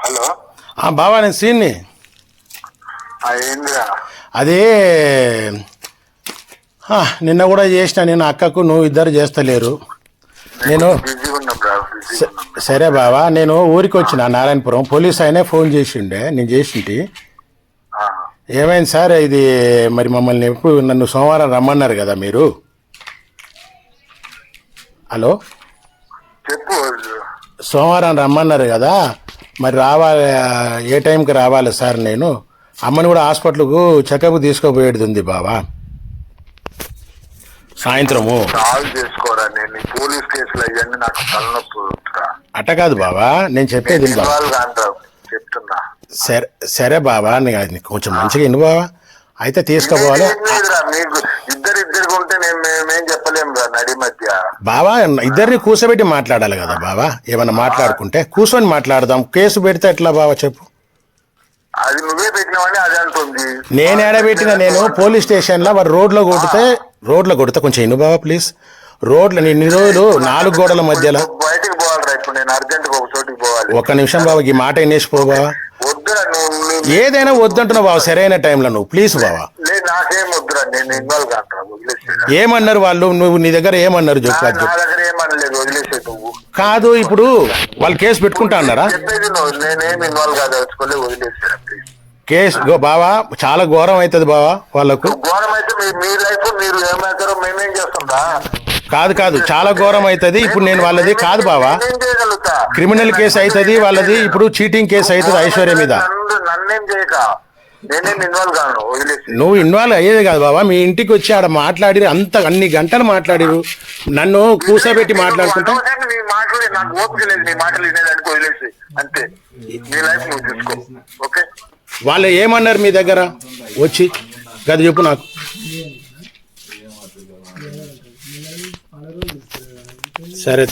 Hello బావా నేను శ్రీని. ఏందిరా? అదే నిన్న కూడా చేసిన నేను అక్కకు, నువ్వు ఇద్దరు చేస్తలేరు. నేను బిజీగా ఉన్నాం రా, బిజీగా ఉన్నాం. సరే బావా, నేను ఊరికి వచ్చిన నారాయణపురం. పోలీస్ ఆయనే ఫోన్ చేసిండే, నేను చేసింటి. ఆ, ఏమైంది సార్ ఇది? మరి మమ్మల్ని ఎప్పుడు నన్ను సోమవారం రమ్మన్నారు కదా మీరు. హలో, చెప్పు. సోమవారం రమ్మన్నారు కదా, మరి రావాలి. ఏ టైంకి రావాలి సార్? నేను అమ్మని కూడా హాస్పిటల్కు చెకప్ తీసుకోపోయేది ఉంది బావా, సాయంత్రము. సాల్వ్ చేసుకోరా, నేను ఈ పోలీస్ కేసులు అవన్నీ నాకు తలనొప్పి వద్దురా. అట్ట కాదు బావా, నేను చెప్పేది నేను బావా. ఇన్వాల్వ్ కానురా, చెప్తున్నా. సరే సరే బావా, నేను కొంచెం మంచిగా ఇను బావా. అయితే తీసుకుపోవాలి ఏం లేదురా, మీకు ఇద్దరికి ఉంటే మేమేం చెప్పలేము రా నడి మధ్య. బావా. ఇద్దరిని కూర్చోబెట్టి మాట్లాడాలి కదా బావా. ఏమన్నా మాట్లాడుకుంటే కూర్చొని మాట్లాడదాం. కేసు పెడితే ఎట్లా బావా చెప్పు? అది నువ్వే పెట్టినావని అది అంటుంది. నేను ఏడబెట్టిన, నేను పోలీస్ స్టేషన్లో వారు రోడ్లో కొడితే కొంచెం ఇను బావా ప్లీజ్. రోడ్లు నేను ఇన్ని రోజులు 4 గోడల మధ్యలో బయటకు పోవాలిరా. ఇప్పుడు నేను అర్జెంట్ గా ఒక చోటికి పోవాలి. ఒక్క నిమిషం బావా, ఈ మాట వినేసిపో బావా. వద్దురా నువ్వు. ఏదైనా వద్దంటున్నావు బావా, సరైన టైంలో నువ్వు ప్లీజ్ బావా. లేదు నాకేం వద్దురా, నేను ఇన్వాల్వ్ కానురా, వదిలేసి. ఏమన్నారు వాళ్ళు? నువ్వు నీ దగ్గర ఏమన్నారు చెప్పు. నా దగ్గర ఏమనలేదు, వదిలేసే నువ్వు. కాదు, ఇప్పుడు వాళ్ళు కేసు పెట్టుకుంటా అన్నారా? చెప్పేది నువ్వు, నేనేం ఇన్వాల్వ్ కాదలుచుకోలే, వదిలేసారా ప్లీజ్. కేసు బావా చాలా ఘోరం అవుతుంది బావా వాళ్ళకు. ఘోరం అయితే మీ లైఫ్ మీరు ఏమవుతారో మేమేం చేస్తుందా? కాదు చాలా ఘోరం అవుతుంది. ఇప్పుడు నేను వాళ్ళది కాదు బావా, నేనేం చేయగలుగుతా? క్రిమినల్ కేసు అవుతుంది వాళ్ళది. ఇప్పుడు చీటింగ్ కేసు అవుతుంది ఐశ్వర్య మీద. నన్నేం చేయక నేనేం ఇన్వాల్వ్ కాను, వదిలేసి. నువ్వు ఇన్వాల్వ్ అయ్యేది కాదు బావా. మీ ఇంటికి వచ్చి ఆడ మాట్లాడి అన్ని గంటలు మాట్లాడిరు, నన్ను కూర్చోబెట్టి మాట్లాడుకుంటా. నీ మాటలు నాకు ఓపిక లేదు, నీ మాటలు వినేదానికి వదిలేసి అంతే. నీ లైఫ్ నువ్వు చూసుకో, ఓకే? వాళ్ళు ఏమన్నారు మీ దగ్గర వచ్చి? గది చెప్పు నాకు. సరే.